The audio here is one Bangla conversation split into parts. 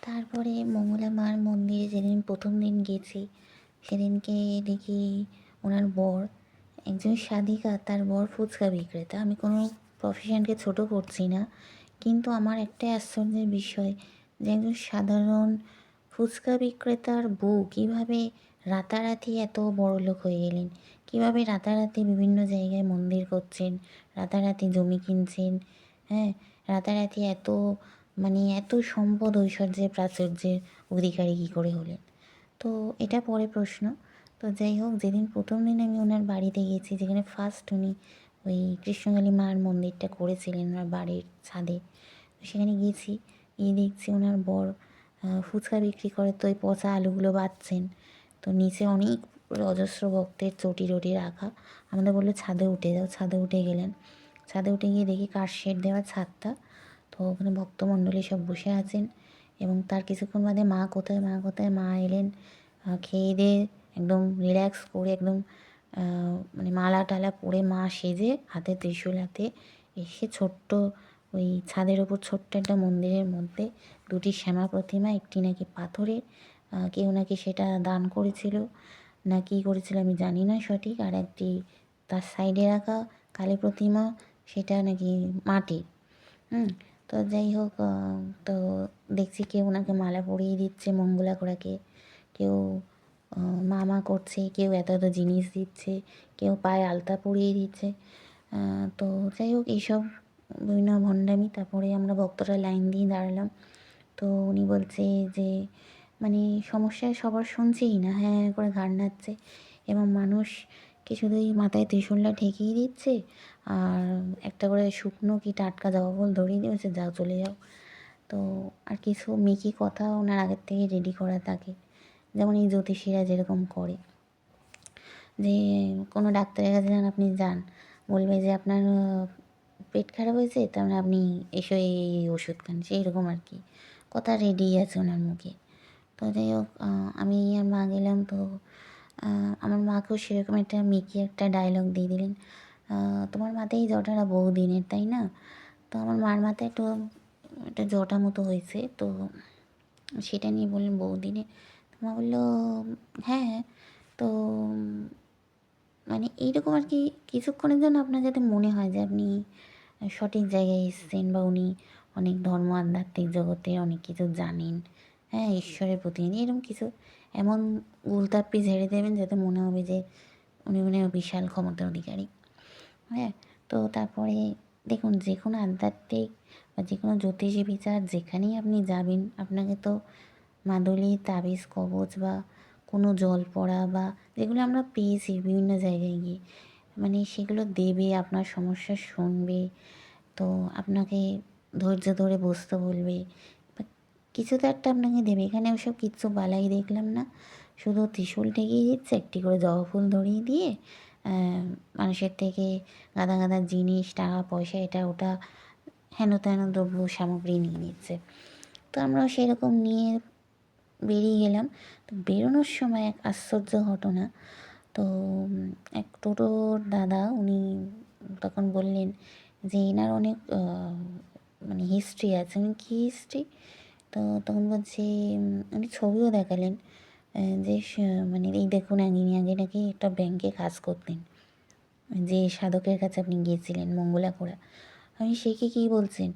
তারপরে মঙ্গলা মার মন্দিরে যেদিন প্রথম দিন গেছি, সেদিনকে দেখি ওনার বর একজন সাধিকা, তার বর ফুচকা বিক্রেতা। আমি কোনো প্রফেশনকে ছোট করছি না, কিন্তু আমার একটাই আশ্চর্যের বিষয় যে একজন সাধারণ ফুচকা বিক্রেতার বউ কীভাবে রাতারাতি এত বড়লোক হয়ে গেলেন, কীভাবে রাতারাতি বিভিন্ন জায়গায় মন্দির করছেন, রাতারাতি জমি কিনছেন, হ্যাঁ, রাতারাতি এত এত সম্পদ ঐশ্বর্যের প্রাচুর্যের অধিকারী কী করে হলেন। তো এটা পরে প্রশ্ন। তো যাই হোক, যেদিন প্রথম দিন আমি ওনার বাড়িতে গেছি, যেখানে ফার্স্ট উনি ওই কৃষ্ণকালী মার মন্দিরটা করেছিলেন ওনার বাড়ির ছাদে, সেখানে গিয়েছি, গিয়ে দেখছি ওনার বর ফুচকা বিক্রি করে, তো ওই পচা আলুগুলো বাছছেন। তো নিচে অনেক অজস্র ভক্তের চটি টটি রাখা। আমাদের বললো ছাদে উঠে যাও, ছাদে উঠে গেলেন। ছাদে উঠে গিয়ে দেখি কার শেড দেওয়া ছাদটা, তো ওখানে ভক্তমণ্ডলী সব বসে আছেন। এবং তার কিছুক্ষণ বাদে মা কোথায়, মা কোথায়, মা এলেন। খেয়ে দিয়ে একদম রিল্যাক্স করে একদম মালা টালা পরে মা সেজে হাতে ত্রিশূল হাতে এসে ছোট্ট ওই ছাদের ওপর ছোট্ট একটা মন্দিরের মধ্যে দুটি শ্যামা প্রতিমা, একটি নাকি পাথরের, কেউ নাকি সেটা দান করেছিল না কী করেছিল আমি জানি না সঠিক, আর একটি তার সাইডে রাখা কালী প্রতিমা, সেটা নাকি মাটির। তো যাই হোক, তো দেখছি কেউ ওনাকে মালা পরিয়ে দিচ্ছে, মঙ্গলা করাকে কেউ মা করছে, কেউ এত এত জিনিস দিচ্ছে, কেউ পায়ে আলতা পরিয়ে দিচ্ছে। তো যাই হোক, এইসব বিভিন্ন ভণ্ডামি। তারপরে আমরা ভক্তরা লাইন দিয়ে দাঁড়ালাম। তো উনি বলছে যে সমস্যা সবার শুনছেই না, হ্যাঁ করে ঘাড় নাড়ছে, এবং মানুষকে শুধুই মাথায় ত্রিশূলটা ঠেকিয়ে দিচ্ছে, আর একটা করে শুকনো কি টাটকা জবা ফুল ধরিয়ে দিয়েছে, যাও চলে যাও। তো আর কিছু মেকি কথা ওনার আগের থেকে রেডি করা থাকে, যেমন এই জ্যোতিষীরা যেরকম করে, যে কোনো ডাক্তারের কাছে যান, আপনি যান, বলবে যে আপনার পেট খারাপ হয়েছে, তার মানে আপনি এসো এই ওষুধ খান, সেই রকম আর কি কথা রেডি আছে ওনার মুখে। তো যাই হোক, আমি আর মা গেলাম। তো আমার মাকেও সেরকম একটা মেকি একটা ডায়লগ দিয়ে দিলেন, তোমার মাথায় এই জটাটা বহুদিনের, তাই না? তো আমার মার মাথায় একটু একটা জটা মতো হয়েছে, তো সেটা নিয়ে বললেন বহুদিনে। তো মা বললো হ্যাঁ। তো এইরকম আর কি, কিছুক্ষণের জন্য আপনার যাতে মনে হয় যে আপনি সঠিক জায়গায় এসেছেন, বা উনি অনেক ধর্ম আধ্যাত্মিক জগতে অনেক কিছু জানেন, হ্যাঁ, ঈশ্বরের প্রতিনিধি, এরকম কিছু এমন উল্টাপ্পি ঝেড়ে দেবেন যাতে মনে হবে যে উনি বিশাল ক্ষমতার অধিকারী। হ্যাঁ, তো তারপরে দেখুন, যে কোনো আধ্যাত্মিক বা যে কোনো জ্যোতিষী বিচার যেখানেই আপনি যাবেন, আপনাকে তো মাদুলি, তাবিজ, কবচ বা কোনো জল পড়া বা যেগুলো আমরা পেয়েছি বিভিন্ন জায়গায় গিয়ে, সেগুলো দেবে, আপনার সমস্যা শুনবে, তো আপনাকে ধৈর্য ধরে বসতে বলবে, বা কিছু তো একটা আপনাকে দেবে। এখানে ওসব কিচ্ছু বালাই দেখলাম না, শুধু ত্রিশূল ঠেকিয়ে দিচ্ছে, একটি করে জবা ফুল ধরিয়ে দিয়ে মানুষের থেকে গাদা গাদা জিনিস, টাকা পয়সা, এটা ওটা হেন তেন দ্রব্য সামগ্রী নিয়ে নিচ্ছে। তো আমরাও সেরকম নিয়ে বেরিয়ে গেলাম। তো বেরোনোর সময় এক আশ্চর্য ঘটনা। তো এক টোটোর দাদা, উনি তখন বললেন যে এনার অনেক হিস্ট্রি আছে। উনি কী হিস্ট্রি? তো তখন বলছে, উনি ছবিও দেখালেন যে এই দেখুন, ইনি আগে নাকি একটা ব্যাংকে কাজ করতেন, যে সাধকের কাছে আপনি গিয়েছিলেন মঙ্গলা করা। আমি সে কী বলছেন?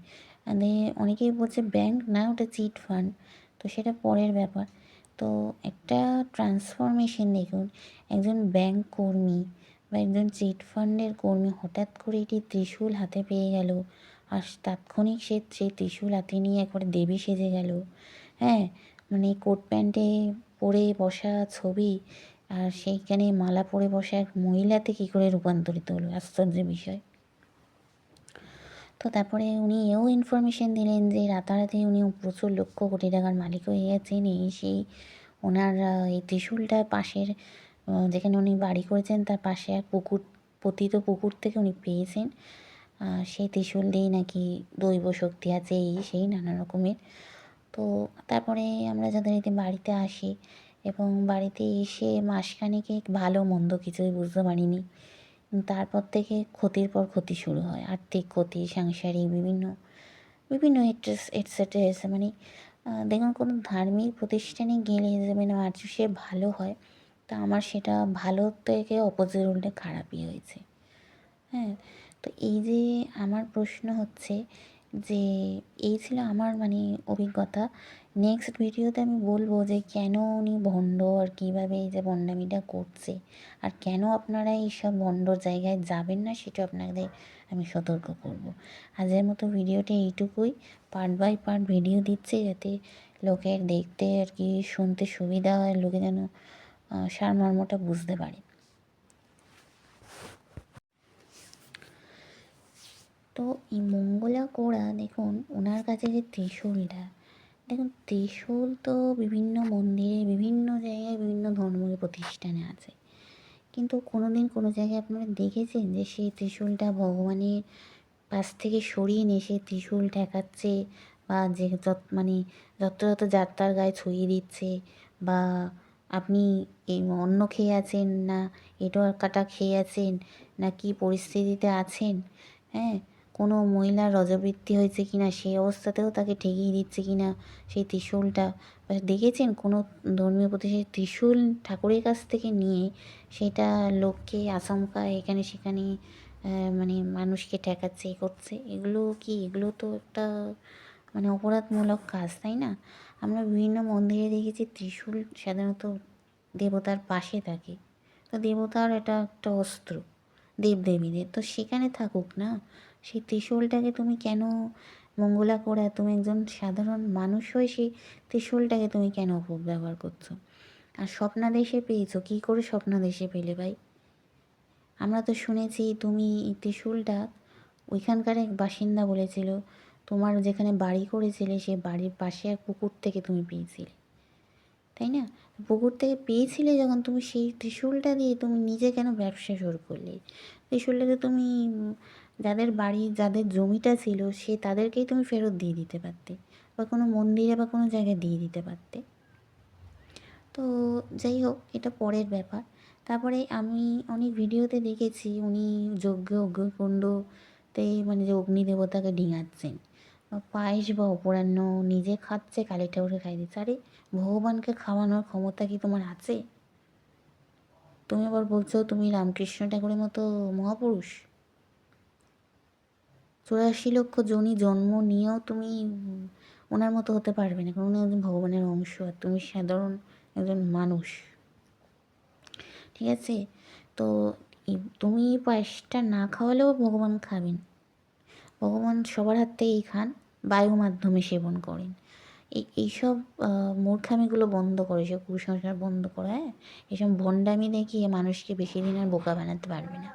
অনেকেই বলছে ব্যাংক না, ওটা চিট ফান্ড। তো সেটা পরের ব্যাপার। তো একটা ট্রান্সফরমেশন দেখুন, একজন ব্যাংক কর্মী বা একজন চিট ফান্ডের কর্মী হঠাৎ করে এটি ত্রিশূল হাতে পেয়ে গেল, আর তাৎক্ষণিক সে সেই ত্রিশূল হাতে নিয়ে একবারে দেবী সেজে গেল। হ্যাঁ, কোট প্যান্টে পরে বসা ছবি, আর সেইখানে মালা পরে বসা এক মহিলাতে কী করে রূপান্তরিত হলো, আশ্চর্যের বিষয়। তো তারপরে উনি এও ইনফরমেশন দিলেন যে রাতারাতি উনি প্রচুর লক্ষ কোটি টাকার মালিক হয়ে গেছেন। সেই ওনার এই ত্রিশূলটার পাশের, যেখানে উনি বাড়ি করেছেন তার পাশে এক পুকুর, পতিত পুকুর থেকে উনি পেয়েছেন। সেই ত্রিশূল দিয়েই নাকি দৈব শক্তি আছে, এই সেই নানা রকমের। তো তারপরে আমরা যথারীতি বাড়িতে আসি, এবং বাড়িতে এসে মাসখানেকে ভালো মন্দ কিছুই বুঝতে পারিনি। তারপর থেকে ক্ষতির পর ক্ষতি শুরু হয়, আর্থিক ক্ষতি, সাংসারিক বিভিন্ন বিভিন্ন এটসেট্রা, দেখুন, কোনো ধার্মিক প্রতিষ্ঠানে গেলে যে মানে মানুষের ভালো হয়, তা আমার সেটা ভালো থেকে অপোজিট উল্টে খারাপই হয়েছে। হ্যাঁ, তো এই যে আমার প্রশ্ন হচ্ছে যে এই ছিল আমার মানে অভিজ্ঞতা। নেক্সট ভিডিওতে আমি বলবো যে কেন উনি ভণ্ড আর কীভাবে এই যে ভণ্ডামিটা করছে, আর কেন আপনারা এইসব ভণ্ড জায়গায় যাবেন না সেটা আপনাদের আমি সতর্ক করব। আজকের মতো ভিডিওটা এইটুকুই। পার্ট বাই পার্ট ভিডিও দিচ্ছে যাতে লোকের দেখতে আর কি শুনতে সুবিধা হয়, লোকে যেন সারমর্মটা বুঝতে পারে। তো এই মঙ্গলা কোড়া দেখুন, ওনার কাছে যে ত্রিশূলটা, দেখুন ত্রিশূল তো বিভিন্ন মন্দিরে বিভিন্ন জায়গায় বিভিন্ন ধর্মীয় প্রতিষ্ঠানে আছে, কিন্তু কোনো দিন কোনো জায়গায় আপনারা দেখেছেন যে সেই ত্রিশূলটা ভগবানের পাশ থেকে সরিয়ে নিয়ে সেই ত্রিশূল ঠেকাচ্ছে, বা যে মানে যত যত যাত্রার গায়ে ছড়িয়ে দিচ্ছে, বা আপনি এই অন্ন খেয়ে আছেন না এঁটো কাটা খেয়ে আছেন না কি পরিস্থিতিতে আছেন, হ্যাঁ, কোনো মহিলার রজবৃত্তি হয়েছে কি না সেই অবস্থাতেও তাকে ঠেকিয়ে দিচ্ছে কি না সেই ত্রিশূলটা। দেখেছেন কোনো ধর্মীয় প্রতিষ্ঠানে ত্রিশূল ঠাকুরের কাছ থেকে নিয়ে সেটা লোককে আচমকা এখানে সেখানে মানে মানুষকে ঠেকাচ্ছে, এ করছে, এগুলো কি, এগুলো তো একটা মানে অপরাধমূলক কাজ, তাই না? আমরা বিভিন্ন মন্দিরে দেখেছি ত্রিশূল সাধারণত দেবতার পাশে থাকে, তো দেবতার এটা একটা অস্ত্র দেবদেবীদের, তো সেখানে থাকুক না। সেই ত্রিশূলটাকে তুমি কেন মঙ্গলা করে, তুমি একজন সাধারণ মানুষ হয়ে সেই ত্রিশূলটাকে তুমি কেন অপব্যবহার করছো? আর স্বপ্নাদেশে পেয়েছো, কী করে স্বপ্নাদেশে পেলে ভাই? আমরা তো শুনেছি তুমি এই ত্রিশূলটা ওইখানকার এক বাসিন্দা বলেছিল তোমার যেখানে বাড়ি করেছিলে সেই বাড়ির পাশে এক পুকুর থেকে তুমি পেয়েছিলে, তাই না? পুকুর থেকে পেয়েছিলে যখন, তুমি সেই ত্রিশূলটা দিয়ে তুমি নিজে কেন ব্যবসা শুরু করলে? ত্রিশূলটাকে তুমি যাদের বাড়ি যাদের জমিটা ছিল সে তাদেরকেই তুমি ফেরত দিয়ে দিতে পারতে, বা কোনো মন্দিরে বা কোনো জায়গায় দিয়ে দিতে পারতে। তো যাই হোক, এটা পরের ব্যাপার। তারপরে আমি অনেক ভিডিওতে দেখেছি উনি যজ্ঞ অগ্নিকুণ্ডতে মানে যে অগ্নিদেবতাকে ডিঙাচ্ছেন, বা পায়েস বা অপরাহ্ন নিজে খাচ্ছে, কালী ঠাকুরকে খাইয়ে দিচ্ছে। আরে ভগবানকে খাওয়ানোর ক্ষমতা কি তোমার আছে? তুমি আবার বলছো তুমি রামকৃষ্ণ ঠাকুরের মতো মহাপুরুষ। 84 লক্ষ জনই জন্ম নিয়েও তুমি ওনার মতো হতে পারবে না, কারণ উনি একজন ভগবানের অংশ আর তুমি সাধারণ একজন মানুষ, ঠিক আছে? তো তুমি পায়েসটা না খাওয়ালেও ভগবান খাবেন। ভগবান সবার হাত থেকেই খান, বায়ু মাধ্যমে সেবন করেন। এইসব মূর্খামিগুলো বন্ধ করো, এসব কুসংস্কার বন্ধ করো, হ্যাঁ? এসব ভণ্ডামি দেখিয়ে মানুষকে বেশি দিন আর বোকা বানাতে পারবে না।